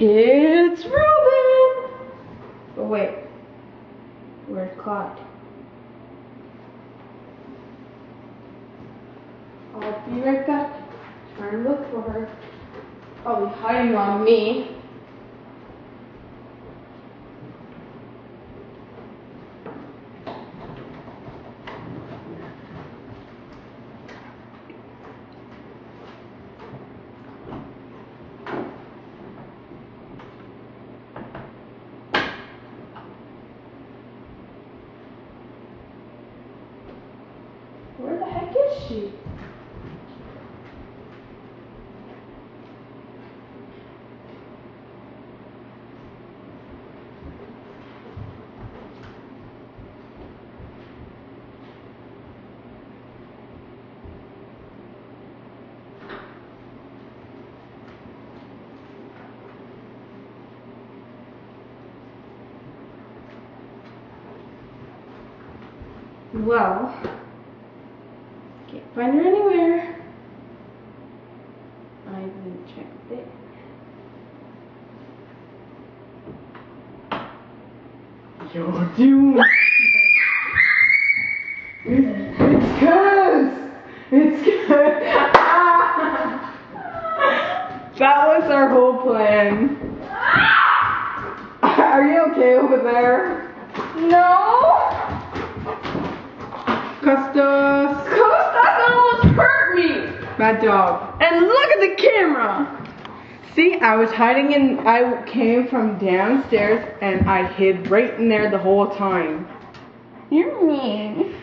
It's Ruben! But wait, where's Clyde? I'll be right back. Try and look for her. Probably hiding on me. Where the heck is she? Well, can't find her anywhere. I even checked it. Yo, dude! It's Cuz! It's Cuz! That was our whole plan. Are you okay over there? No! Custos almost hurt me! Bad dog. And look at the camera! See, I was hiding in, I came from downstairs and I hid right in there the whole time. You're mean.